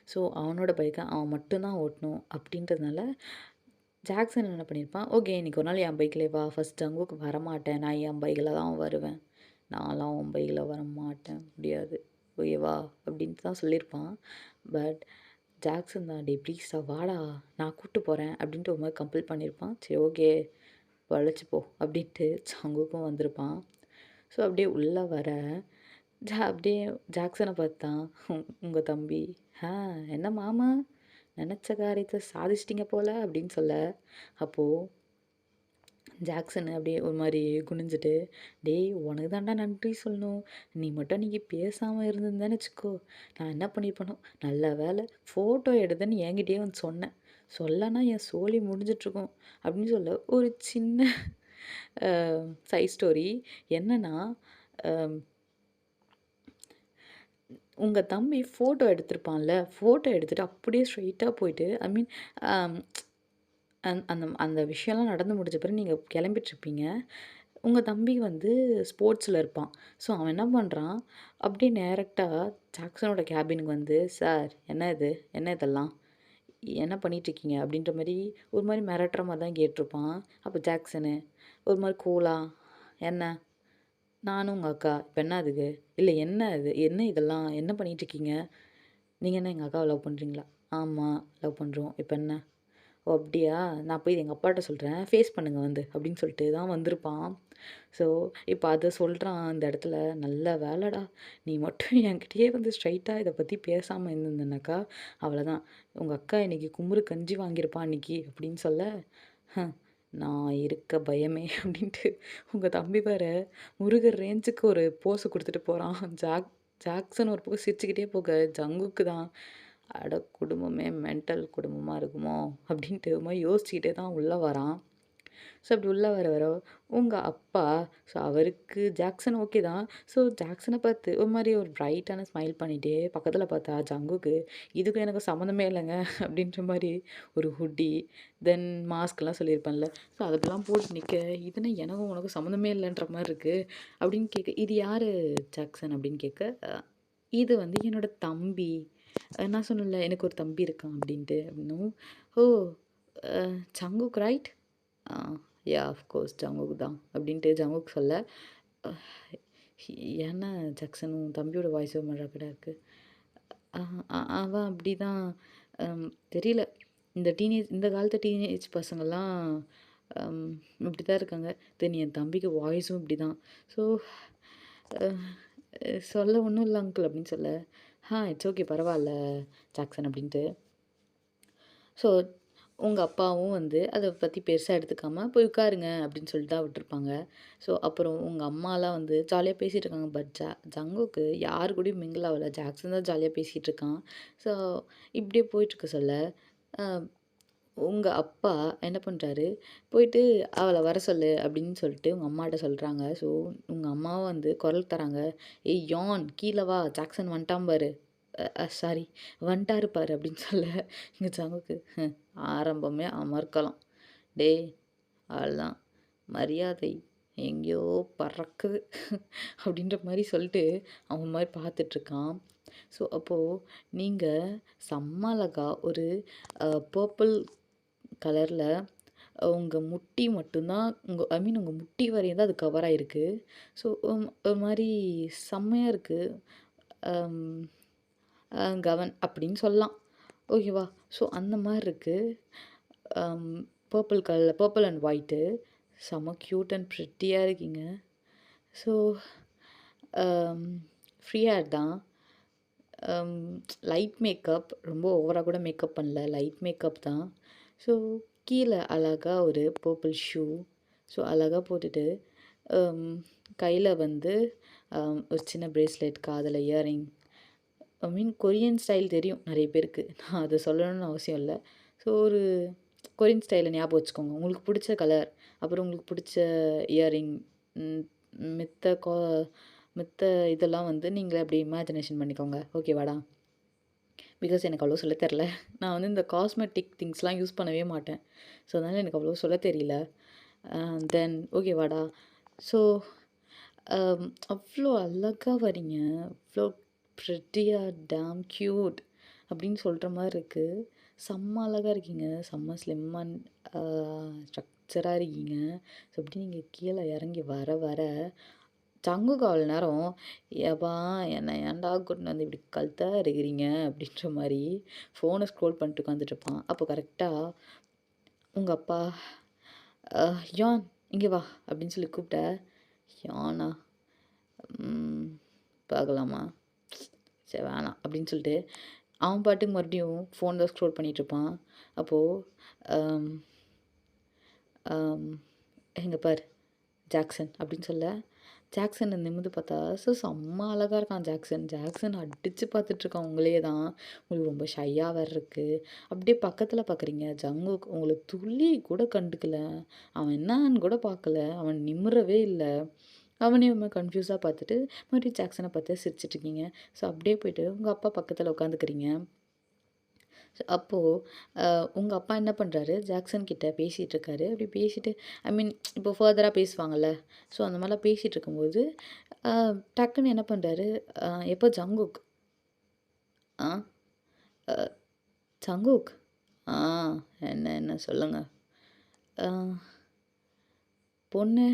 ஸோ அவனோட பைக்க அவன் மட்டும் தான் ஓட்டணும் அப்படின்றதுனால, ஜாக்சன் என்ன பண்ணியிருப்பான், "ஓகே இன்னைக்கு ஒரு நாள் என் பைக்லயே வா. ஃபர்ஸ்ட் ஜங்குக்கு வரமாட்டேன். நான் என் பைக்ல தான் வருவேன். நான்லாம் உன் பைக்ல வரமாட்டேன். முடியாது. ஓகே வா" அப்படின்ட்டு தான் சொல்லியிருப்பான். பட் ஜாக்சன் தான், "டேய் ப்ளீஸ்டா வாடா, நான் கூட்டு போறேன்" அப்படின்ட்டு ஒரு மாரி கம்பல் பண்ணியிருப்பான். சரி ஓகே, பொழச்சு போ அப்படின்ட்டு ஜங்குக்கும் வந்திருப்பான். ஸோ அப்படியே உள்ள வர, அப்படியே ஜாக்சன பார்த்தான் உங்க தம்பி. "ஆ என்ன மாமா, நெனச்ச காரியத்த சாதிச்சிட்டீங்க போல" அப்படின்னு சொல்ல, அப்போ ஜாக்சன் அப்படியே ஒரு மாரி குனிஞ்சுட்டு, "டேய் உனக்கு தான்டா நன்றி சொல்லணும். நீ மட்டும் அன்னைக்கு பேசாம இருந்திருந்தேன்னு வச்சுக்கோ, நான் என்ன பண்ணியிருப்பேனோ, நல்ல வேளை ஃபோட்டோ எடுத்தேன்னு என்கிட்டயே வந்து சொன்ன. சொல்லனா என் சோலி முடிஞ்சிட்டுருக்கும்" அப்படின்னு சொல்ல, ஒரு சின்ன அ சைட் ஸ்டோரி என்னன்னா, அ உங்க தம்பி ஃபோட்டோ எடுத்திருப்பான்ல, ஃபோட்டோ எடுத்துட்டு அப்படியே ஸ்ட்ரெயிட்டா போயிட்டு ஐ மீன் அம் அந்த அந்த விஷயம்லாம் நடந்து முடிஞ்ச பிறகு நீங்க கிளம்பிட்டுருப்பீங்க. உங்க தம்பி வந்து ஸ்போர்ட்ஸ்ல இருப்பான். ஸோ அவன் என்ன பண்றான், அப்படியே டைரக்ட்டா ஜாக்சனோட கேபினுக்கு வந்து, "சார் என்ன இது? என்ன இதெல்லாம்? என்ன பண்ணிட்டுருக்கீங்க?" அப்படின்ற மாரி ஒரு மாரி மிரட்டுற மாரி தான் கேட்டுருப்பான். அப்ப ஜாக்சனு ஒரு மாரி கூலா, "என்ன? நானும் உங்க அக்கா. இப்ப என்ன அதுக்கு? இல்ல என்ன இது? என்ன இதெல்லாம்? என்ன பண்ணிட்டுருக்கீங்க? நீங்க என்ன எங்க அக்காவ லவ் பண்றீங்களா?" "ஆமா, லவ் பண்றோம். இப்ப என்ன?" "ஓ! அப்படியா? நான் போய் எங்க அப்பாட்ட சொல்றேன். ஃபேஸ் பண்ணுங்க வந்து" அப்படின்னு சொல்லிட்டு தான் வந்திருப்பான். ஸோ, இப்ப அத சொல்றான் அந்த இடத்துல. "நல்ல வேலைடா! நீ மட்டும் என்கிட்டயே வந்து ஸ்ட்ரெயிட்டா இத பத்தி பேசாம இருந்திருந்தனாக்கா, அவ்வளதான். உங்க அக்கா இன்னைக்கு குமுறு கஞ்சி வாங்கியிருப்பா அன்னைக்கு" அப்படின்னு சொல்ல, "ஹ நான் இருக்க பயமே" அப்படின்ட்டு உங்க தம்பி வேற முருகர் ரேஞ்சுக்கு ஒரு போஸ குடுத்துட்டு போறான். ஜாக்சன் ஒரு பக்கம் சிரிச்சுக்கிட்டே போக, ஜங்குக்கு தான் அட குடும்பமே மென்டல் குடும்பமா இருக்குமோ! அப்டின்ட்டு ஒரு மாரி யோசிச்சுக்கிட்டே தான் உள்ள வரான். ஸோ அப்டி உள்ள வர வர உங்க அப்பா ஸோ அவருக்கு ஜாக்சன் ஓகே தான். ஸோ ஜாக்சன பார்த்து ஒரு மாரி ஒரு பிரைட்டான ஸ்மைல் பண்ணிட்டே பக்கத்துல பார்த்தா ஜங்குக்கு, "இதுக்கும் எனக்கும் சம்மந்தமே இல்லங்க" அப்டின்ற மாரி ஒரு ஹுட்டி, தென் மாஸ்க்லாம் சொல்லியிருப்பேன்ல. ஸோ அதெல்லாம் போட்டு நிக்க, "இது என்ன எனக்கும் உனக்கும் சம்மந்தமே இல்லன்ற மாரி இருக்கு" அப்டின்னு கேட்க, "இது யாரு ஜாக்சன்?" அப்டின்னு கேட்க, இது வந்து என்னோட தம்பி." நான் சொன்னேன்ல, "எனக்கு ஒரு தம்பி இருக்கான்" அப்படின்ட்டு. அப்படின்னவும், "ஓ! A Jungkook right?" "Ah yeah of course Jungkook தான்" அப்படின்ட்டு ஜங்குக் சொல்ல, அ "என்ன ஜாக்சன் உன் தம்பியோட வாய்ஸ் ஒரு மாரி ரக்கடா இருக்கு." "அ அவன் அப்படிதான் அம் தெரியல. இந்த காலத்து டீனேஜ் பசங்கள்லாம் அம் இப்படிதான் இருக்காங்க. தென் என் தம்பிக்கு வாய்ஸும் இப்படிதான். ஸோ அ சொல்ல ஒண்ணும் இல்ல அங்கிள்" அப்படின்னு சொல்ல, இட்ஸ் ஓகே பரவால்ல ஜாக்சன்" அப்படின்ட்டு. ஸோ உங்க அப்பாவும் வந்து அத பத்தி பெருசா எடுத்துக்காம, "போய் உட்காருங்க" அப்படின்னு சொல்லிட்டு தான் விட்டுருப்பாங்க. ஸோ அப்புறம் உங்க அம்மாலாம் வந்து ஜாலியா பேசிட்டு இருக்காங்க. பட் ஜங்குக்கு யாரு கூடயும் மிங்கிள் ஆவல. ஜாக்சன் தான் ஜாலியா பேசிட்டு இருக்கான். ஸோ இப்படியே போயிட்டுருக்க சொல்ல, அ உங்க அப்பா என்ன பண்றாரு, "போயிட்டு அவள வர சொல்லு" அப்படின்னு சொல்லிட்டு உங்க அம்மாட்ட சொல்றாங்க. ஸோ உங்க அம்மாவும் வந்து குரல் தராங்க. "ஏய் யான் கீழ வா, ஜாக்சன் வந்துட்டான் பாரு. சாரி வந்துட்டாரு பாரு" அப்படின்னு சொல்ல, எங்க ஜங்குக்கு ஆரம்பமே அமர்க்களம். "டேய் அவ்வளதான் மரியாதை எங்கேயோ பறக்குது" அப்படின்ற மாரி சொல்லிட்டு அவன் மாரி பார்த்துட்ருக்கான். ஸோ அப்போது நீங்கள் செம்ம அழகா ஒரு பர்பிள் கலரில் உங்க முட்டி மட்டும் தான் ஐ மீன் உங்க முட்டி வரையும் தான் அது கவர் ஆயிருக்கு. ஸோ ஒரு மாரி செம்மையா இருக்கு. அம் கவன் அப்படின்னு சொல்லலாம். ஓகேவா? ஸோ அந்த மாரி இருக்கு. அம் பர்பிள் அண்ட் ஒயிட்டு. செம்ம க்யூட் அண்ட் ப்ரிட்டியா இருக்கீங்க. ஸோ அம் ஃப்ரீ ஹேர் தான். அம் லைட் மேக்கப் ரொம்ப ஓவரா கூட மேக்கப் பண்ணல. லைட் மேக்கப் தான். ஸோ கீழ அழகா ஒரு பர்பிள் ஷூ. ஸோ அழகா போட்டுட்டு, அம் கையில வந்து ஒரு சின்ன பிரேஸ்லெட், காதுல இயரிங். ஐ மீன் கொரியன் ஸ்டைல் தெரியும் நெறைய பேருக்கு. நான் அத சொல்லணும்னு அவசியம் இல்ல. ஸோ ஒரு கொரியன் ஸ்டைல ஞாபகம் வச்சுக்கோங்க. உங்களுக்கு புடிச்ச கலர், அப்புறம் உங்களுக்கு புடிச்ச இயரிங், ம் மித்த கா மித்த இதெல்லாம் வந்து நீங்களே அப்படியே இமேஜினேஷன் பண்ணிக்கோங்க. ஓகேவாடா? பிகாஸ் எனக்கு அவ்வளோ சொல்ல தெரியல. நான் வந்து இந்த காஸ்மெட்டிக் திங்ஸ்லாம் யூஸ் பண்ணவே மாட்டேன். ஸோ அதனால எனக்கு அவ்வளோ சொல்ல தெரியல. தென் ஓகேவாடா? ஸோ அவ்ளோ அழகா வரீங்க. அவ்ளோ ப்ரிட்டியா டாம் க்யூட் அப்படின்னு சொல்ற மாரி இருக்கு. செம்ம அழகா இருக்கீங்க. செம்ம ஸ்லிம் அண்ட் ஸ்ட்ரக்சரா இருக்கீங்க. ஸோ அப்படி நீங்க கீழ இறங்கி வர வர சங்குக்கு அவ்வளோ நேரம், "ஏப்பா என்ன ஏன்டா கூட்டின்னு வந்து இப்படி கழுத்தா இருக்கிறீங்க?" அப்படின்ற மாரி ஃபோன ஸ்க்ரோல் பண்ணிட்டு உட்காந்துட்டுருப்பான். அப்போ கரெக்ட்டா உங்க அப்பா, "யான் இங்க வா" அப்படின்னு சொல்லி கூப்பிட்ட. "யானா? ம் பார்க்கலாமா? சரி வேணாம்" அப்படின்னு சொல்லிட்டு அவன் பாட்டுக்கு மறுபடியும் ஃபோன் தான் ஸ்க்ரோல் பண்ணிட்டுருப்பான். அப்போ அம் அம் "இங்க பாரு ஜாக்சன்" அப்படின்னு சொல்ல, ஜாக்சன நிமிர்ந்து பார்த்தா, செம்ம அழகா இருக்கான் ஜாக்சன். ஜாக்சன் அடிச்சு பார்த்துட்ருக்கான் உங்களையே தான். உங்களுக்கு ரொம்ப ஷையா வேற இருக்கு. அப்படியே பக்கத்துல பார்க்குறீங்க. ஜங்குக் உங்கள துளி கூட கண்டுக்கல. அவன் என்னான்னு கூட பார்க்கல. அவன் நிமிரவே இல்ல. அவனையும் கன்ஃப்யூஸா பார்த்துட்டு, மறுபடியும் ஜாக்சன பார்த்து சிரிச்சுட்ருக்கீங்க. ஸோ அப்படியே போயிட்டு உங்க அப்பா பக்கத்துல உட்காந்துக்கிறீங்க. அப்போ உங்க அப்பா என்ன பண்றாரு, ஜாக்சன் கிட்ட பேசிட்டு இருக்காரு. அப்படி பேசிட்டு ஐ மீன் இப்போ ஃபர்தரா பேசுவாங்கல்ல. ஸோ அந்த மாரிலாம் பேசிட்டு இருக்கும்போது, அ டக்குன்னு என்ன பண்றாரு, எப்போ ஜங்குக், "ஆ அ ஜங்குக், ஆ என்ன என்ன சொல்லுங்க. அ பொண்ணு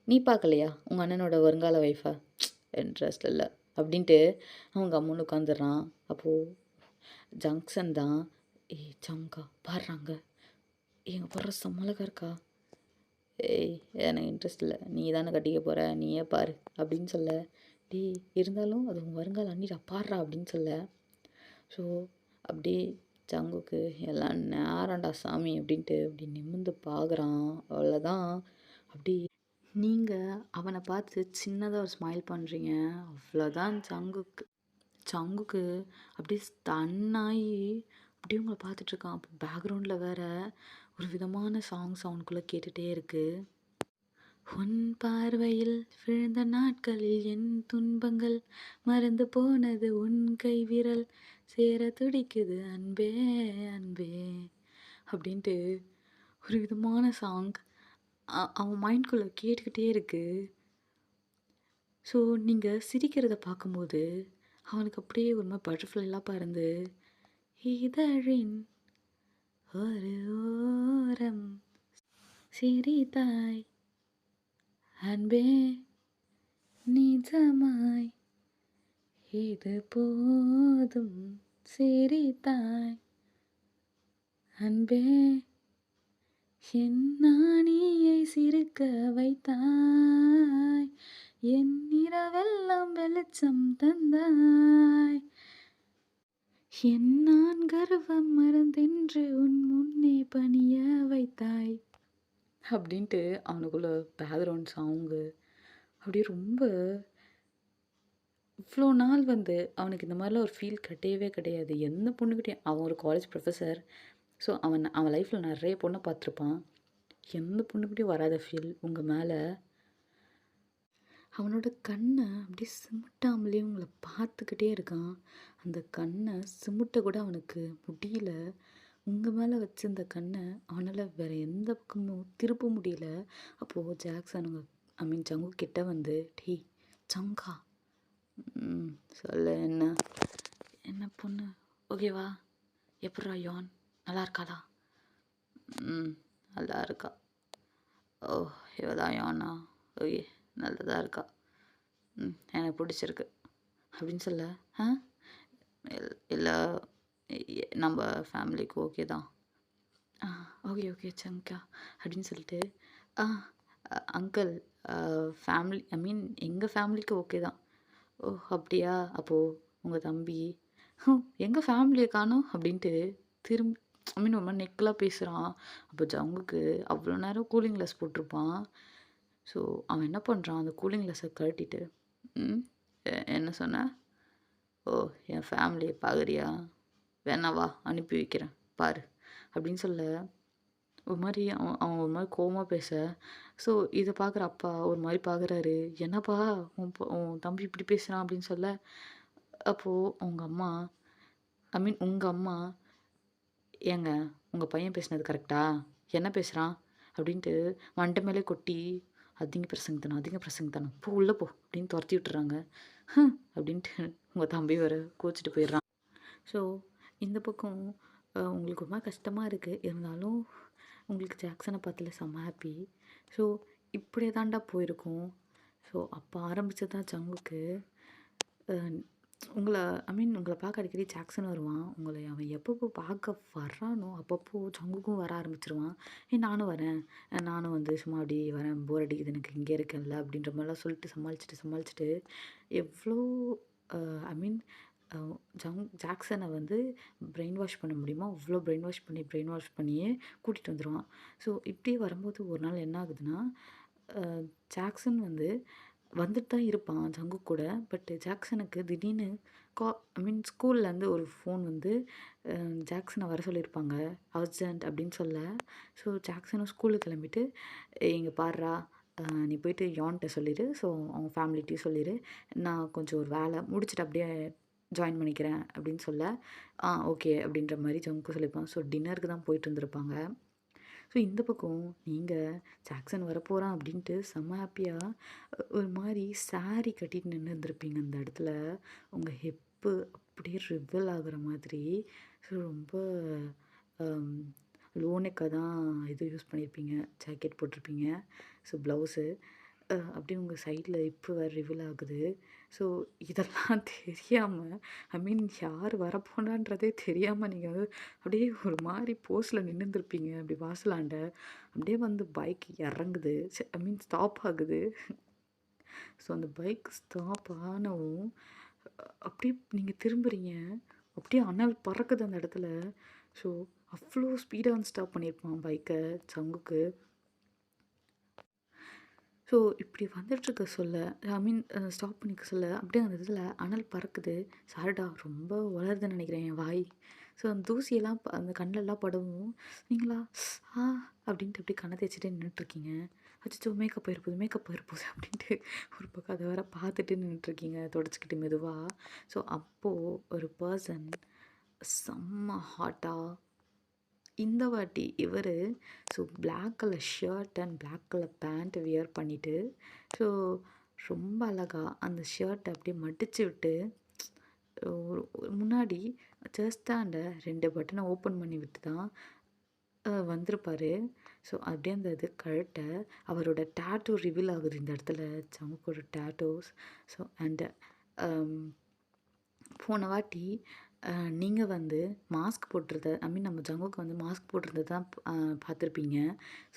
நீ பார்க்கலையா? உங்க அண்ணனோட வருங்கால ஒய்ஃப?" "இன்ட்ரெஸ்ட் இல்ல." அப்படின்ட்டு அவன் கம்முன்னு உட்காந்துர்றான். அப்போ ஜங்ஷன் தான், "ஏய் ஜங்கா பார்றா அங்க. ஏய் அங்க பார்றா செம்ம அழகா இருக்கா." "ஏய் எனக்கு இன்ட்ரெஸ்ட் இல்ல. நீ தானே கட்டிக்க போற. நீயே பாரு." அப்படின்னு சொல்ல, "டேய் இருந்தாலும் அது உன் வருங்கால அண்ணிடா பார்றா." அப்படின்னு சொல்ல. ஸோ அப்படியே ஜங்குக்கு எல்லாம் நேரம்டா சாமி அப்படின்ட்டு அப்படி நிமிர்ந்து பார்க்குறான். அவ்வளோதான். அப்படி நீங்க அவன பார்த்து சின்னதா ஒரு ஸ்மைல் பண்றீங்க. அவ்வளோதான் சங்குக்கு அப்படியே ஸ்டன் ஆயி அப்படியே உங்கள பார்த்துட்ருக்கான். அப்போ பேக்ரவுண்டில் வேற ஒரு விதமான சாங்ஸ் அவனுக்குள்ள கேட்டுட்டே இருக்கு. "உன் பார்வையில் விழுந்த நாட்களில் என் துன்பங்கள் மறந்து போனது உன் கை விரல் சேர துடிக்குது அன்பே அன்பே" அப்படின்ட்டு ஒரு விதமான சாங் அவன் மைண்ட்குள்ள கேட்டுக்கிட்டே இருக்கு. ஸோ நீங்க சிரிக்கிறத பார்க்கும்போது அவனுக்கு அப்படியே ஒரு மாரி பட்டர்ஃப்ளைலாம் பறந்து, இதழின் ஒரு ஓரம் சிரித்தாய் அன்பே நிஜமாய் இது போதும் சிரித்தாய் அன்பே என் நாணியை சிரிக்க வைத்தாய் என் இரவெல்லாம் வெளிச்சம் தந்தாய் என் நான் கர்வம் மறந்தென்று உன் முன்னே பணிய வைத்தாய் அப்படின்ட்டு அவனுக்குள்ள பேக்ரவுண்ட் சாங்கு அப்படியே ரொம்ப இவ்வளோ நாள் வந்து அவனுக்கு இந்த மாதிரிலாம் ஒரு ஃபீல் கிடையவே கிடையாது. எந்த பொண்ணுக்கிட்டேயும் அவன் ஒரு காலேஜ் ப்ரொஃபஸர். ஸோ அவன் லைஃப்பில் நிறைய பொண்ணை பார்த்துருப்பான். எந்த பொண்ணுக்கிட்டேயும் வராத ஃபீல் உங்கள் மேலே. அவனோட கண்ணை அப்படியே சிமிட்டாமலே உங்களை பார்த்துக்கிட்டே இருக்கான். அந்த கண்ணை சிமிட்ட கூட அவனுக்கு முடியல. உங்கள் மேலே வச்சிருந்த கண்ணை அவனால் வேறு எந்த பக்கமும் திருப்ப முடியல. அப்போது ஜாக்சன் ஐ மீன் ஜங்கு கிட்ட வந்து, "டேய் ஜங்கா ம். சொல்லு என்ன? என்ன பொண்ணு? ஓகேவா? எப்புட்றா யான்? நல்லா இருக்காளா? ம். நல்லா இருக்கா. ஓ! இவ தான் யானா? ஓகே. நல்லதா இருக்கா. எனக்கு பிடிச்சிருக்கு. அப்படின்னு சொல்ல, ஆ? இல்ல நம்ம ஃபேமிலிக்கு ஓகே தான். ஆ ஓகே, ஓகே சங்கா அப்படின்னு சொல்லிட்டு, ஆ அங்கிள் ஃபேமிலி ஐ மீன் எங்க ஃபேமிலிக்கு ஓகே தான். ஓ! அப்படியா? அப்போ உங்க தம்பி, எங்க ஃபேமிலிய காணோம் அப்படின்ட்டு திரும்பி ஐ மீன் ஒரு மாரி நெக்கலா பேசுறான். அப்போ ஜங்குக்கு அவ்வளோ நேரம் கூலிங் கிளாஸ் போட்டிருப்பான். ஸோ அவன் என்ன பண்றான், அந்த கூலிங் கிளாஸ கழட்டிட்டு, ம் என்ன சொன்ன? ஓ! என் ஃபேமிலிய பார்க்குறியா? வேணா வா அனுப்பி வைக்கிறேன் பாரு. அப்படின்னு சொல்ல, ஒரு மாரி அவன் அவன் ஒரு மாரி கோவமா பேச, ஸோ இத பார்க்குற அப்பா ஒரு மாரி பார்க்குறாரு. "என்னப்பா உன் தம்பி இப்படி பேசுறான்?" அப்படின்னு சொல்ல, அப்போ அவங்க அம்மா ஐ மீன் உங்க அம்மா, "ஏங்க உங்க பையன் பேசினது கரெக்ட்டா? என்ன பேசுறான்?" அப்படின்ட்டு மண்ட மேலே கொட்டி, "அதிக பிரசங்கத்தனம், அதிக பிரசங்கத்தனம். போ உள்ள போ" அப்படின்னு தொரத்தி விட்டுறாங்க. அப்படின்ட்டு உங்க தம்பி வேற கோச்சிட்டு போயிடுறான். ஸோ இந்த பக்கம் உங்களுக்கு ஒரு மாரி கஷ்டமா இருக்கு. இருந்தாலும் உங்களுக்கு ஜாக்சன பாத்ததுல செம்ம ஹாப்பி. ஸோ இப்படியே தான்டா போயிருக்கும். ஸோ அப்போ ஆரம்பிச்சது தான் ஜங்குக்கு. அ உங்கள ஐ மீன் உங்கள பார்க்க அடிக்கடி ஜாக்சன் வருவான். உங்கள அவன் எப்பப்போ பார்க்க வர்றானோ, அப்பப்போ ஜங்குக்கும் வர ஆரம்பிச்சுருவான். "ஏய் நானும் வரேன். நானும் வந்து சும்மா அப்படியே வரேன். போர் அடிக்குது எனக்கு இங்கே இருக்கேன்ல." அப்படின்ற மாரிலாம் சொல்லிட்டு சமாளிச்சுட்டு எவ்ளோ ஐ மீன் அ ஜாக்சன வந்து பிரெயின் வாஷ் பண்ண முடியுமோ, அவ்ளோ பிரெயின் வாஷ் பண்ணியே கூட்டிட்டு வந்துருவான். ஸோ இப்படியே வரும்போது ஒரு நாள் என்ன ஆகுதுன்னா, அ ஜாக்சன் வந்து வந்துட்டு தான் இருப்பான் ஜங்குக் கூட. பட் ஜாக்சனுக்கு திடீர்னு கா ஐ மீன் ஸ்கூல்லேருந்து ஒரு ஃபோன் வந்து ஜாக்சன வர சொல்லியிருப்பாங்க. அர்ஜென்ட் அப்படின்னு சொல்ல. ஸோ ஜாக்சனும் ஸ்கூலுக்கு கிளம்பிட்டு, "இங்க பார்றா, நீ போயிட்டு யான்ட்ட சொல்லிரு. ஸோ அவங்க ஃபேமிலிட்டயும் சொல்லிரு. நான் கொஞ்சம் ஒரு வேலை முடிச்சுட்டு அப்படியே ஜாயின் பண்ணிக்கிறேன்" அப்படின்னு சொல்ல, ஓகே" அப்படின்ற மாரி ஜங்கும் சொல்லியிருப்பான். ஸோ டின்னருக்கு தான் போயிட்டு இருந்திருப்பாங்க. ஸோ இந்த பக்கம் நீங்க ஜாக்சன் வரப்போறான் அப்படின்ட்டு செம்ம ஹாப்பியா ஒரு மாரி சாரி கட்டிட்டு நின்னுருந்துருப்பீங்க அந்த இடத்துல. உங்க ஹிப்பு அப்படியே ரிவீல் ஆகுற மாதிரி. ஸோ ரொம்ப அம் லோ நெக்கா தான் இது யூஸ் பண்ணியிருப்பீங்க. ஜாக்கெட் போட்டிருப்பீங்க. So blouse. அப்படியே உங்க சைட்ல ஹிப்பு வேற ரிவீல் ஆகுது. ஸோ இதெல்லாம் தெரியாம ஐ மீன் யார் வரப்போறான்றதே தெரியாம நீங்க வந்து அப்படியே ஒரு மாரி போஸ்ல நின்னுருந்துருப்பீங்க. அப்படி வாசலாண்ட. அப்படியே வந்து பைக் இறங்குது. ஐ மீன் ஸ்டாப் ஆகுது. ஸோ அந்த பைக் ஸ்டாப் ஆனவும், அப்படியே நீங்க திரும்புறீங்க. அப்படியே அனல் பறக்குது அந்த இடத்துல. ஸோ அவ்ளோ ஸ்பீடா வந்து ஸ்டாப் பண்ணியிருப்பான் பைக்க சங்குக்கு. ஸோ இப்படி வந்துட்டுருக்க சொல்ல ஐ மீன் ஸ்டாப் பண்ணிக்க சொல்ல, அப்படியே அந்த இடத்துல அனல் பறக்குது. சாரிடா ரொம்ப உளறுதுன்னு நெனைக்கிறேன் என் வாய். ஸோ அந்த தூசியெல்லாம் அந்த கண்லலாம் படவும், நீங்களா ஆ அப்படின்ட்டு அப்படியே கண்ண தேய்ச்சுட்டே நின்னுட்டுருக்கீங்க. அச்சச்சோ! மேக்கப் போயிற போகுது அப்படின்ட்டு ஒரு பக்கம் அத வேற பார்த்துட்டு நின்னுட்டுருக்கீங்க தொடச்சுக்கிட்டு மெதுவா. ஸோ அப்போ ஒரு பெர்சன் செம்ம ஹாட்டா இந்த வாட்டி இவரு so black colour shirt and black colour pant wear பண்ணிட்டு, ஸோ ரொம்ப அழகா அந்த ஷர்ட்ட அப்படியே மடிச்சு விட்டு, முன்னாடி ஜஸ்ட் அந்த 2 பட்டன ஓப்பன் பண்ணி விட்டு தான் வந்திருப்பாரு. ஸோ அப்படியே அந்த இது கழட்ட, அவரோட டாட்டூ ரிவீல் ஆகுது இந்த இடத்துல. ஜமுக்கோட டாட்டூஸ். ஸோ அண்ட் அம் போன வாட்டி நீங்க வந்து மாஸ்க் போட்டிருந்த ஐ மீன் நம்ம ஜங்குக் வந்து மாஸ்க் போட்டிருந்தது தான் பார்த்துருப்பீங்க.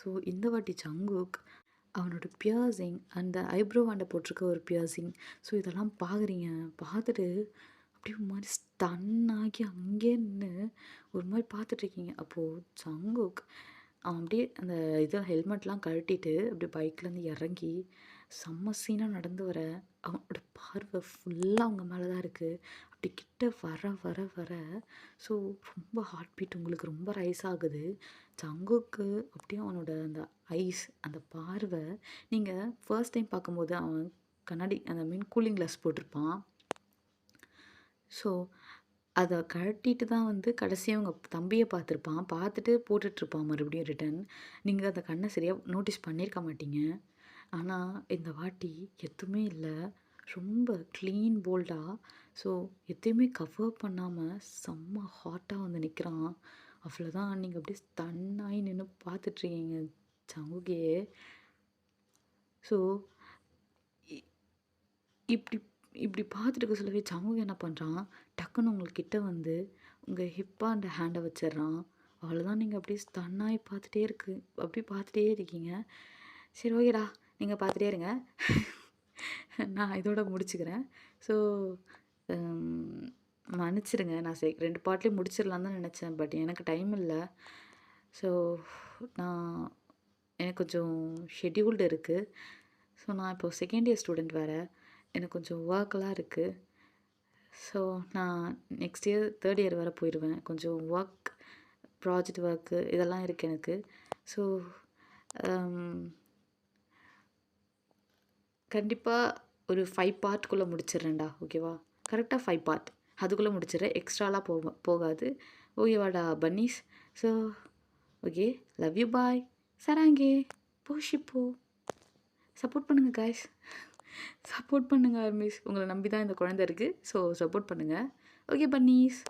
ஸோ இந்த வாட்டி ஜங்குக் அவனோட பியர்சிங் அந்த ஐப்ரோவாண்ட போட்டிருக்க ஒரு பியர்சிங். ஸோ இதெல்லாம் பார்க்குறீங்க. பார்த்துட்டு அப்படியே ஒரு மாரி ஸ்டன் ஆகி அங்கேயே நின்னு ஒரு மாரி பார்த்துட்ருக்கீங்க. அப்போது ஜங்குக் அவன் அப்படியே அந்த இத ஹெல்மெட்லாம் கழட்டிட்டு அப்படியே பைக்லேருந்து இறங்கி செம்ம சீனா நடந்து வர, அவனோட பார்வை ஃபுல்லா அவங்க மேல தான் இருக்கு. அப்படி கிட்ட வர ஸோ ரொம்ப ஹார்ட் பீட் உங்களுக்கு ரொம்ப ரைஸ் ஆகுது. ஜங்குக்கு அப்படியே அவனோட அந்த ஐஸ் அந்த பார்வை நீங்க ஃபர்ஸ்ட் டைம் பார்க்கும்போது அவன் கண்ணாடி அந்த மீன் கூலிங் கிளாஸ் போட்டிருப்பான். ஸோ அத கழட்டிட்டு தான் வந்து கடைசியா உங்க தம்பிய பார்த்துருப்பான். பார்த்துட்டு போட்டுட்ருப்பான் மறுபடியும் ரிட்டர்ன். நீங்க அந்த கண்ண சரியா நோட்டீஸ் பண்ணியிருக்க மாட்டீங்க. ஆனா, இந்த வாட்டி எதுவுமே இல்ல. ரொம்ப க்ளீன் போல்டா. ஸோ எதையுமே கவர் பண்ணாம செம்ம ஹாட்டா வந்து நிக்கிறான். அவ்வளோதான் நீங்க அப்படியே ஸ்டன் ஆயி நின்னு பார்த்துட்ருக்கீங்க ஜங்குகே. ஸோ இ இப்டி இப்டி பார்த்துட்டு இருக்க சொல்லவே ஜங்குக் என்ன பண்றான், டக்குனு உங்க கிட்ட வந்து உங்க ஹிப்பாண்ட ஹேண்ட வச்சுர்றான். அவ்வளோதான் நீங்க அப்படியே ஸ்டன் ஆயி அப்படியே பார்த்துட்டே இருக்கீங்க. சரி ஓகேடா, நீங்க பார்த்துட்டே இருங்க. நான் இதோட முடிச்சுக்கிறேன். ஸோ ம் மன்னிச்சிடுங்க. நான் 2 பார்ட்லயும் முடிச்சிடலான்னு தான் நெனச்சேன். பட் எனக்கு டைம் இல்ல. ஸோ நான் எனக்கு கொஞ்சம் ஷெட்யூல்டு இருக்கு. ஸோ நான் இப்போ செகண்ட் இயர் ஸ்டூடெண்ட் வேற. எனக்கு கொஞ்சம் ஒர்க்லாம் இருக்கு. ஸோ நான் நெக்ஸ்ட் இயர் 3 இயர் வேற போயிருவேன். கொஞ்சம் ப்ராஜெக்ட் ஒர்க்கு இதெல்லாம் இருக்கு எனக்கு. ஸோ அம் கண்டிப்பா ஒரு 5 பார்ட்குள்ள முடிச்சிடுறேன்டா. ஓகேவா? கரெக்ட்டா 5 பார்ட். அதுக்குள்ள முடிச்சிடுறேன். எக்ஸ்ட்ராலாம் போகாது. ஓகேவாடா bunnies? So okay. Love you bye. சராங்கே. போ ஷிப்போ. சப்போர்ட் பண்ணுங்க காய்ஸ். சப்போர்ட் பண்ணுங்க ஆர்மீஸ். உங்கள நம்பி தான் இந்த குழந்தை இருக்கு. ஸோ சப்போர்ட் பண்ணுங்க. ஓகே பன்னீஸ்.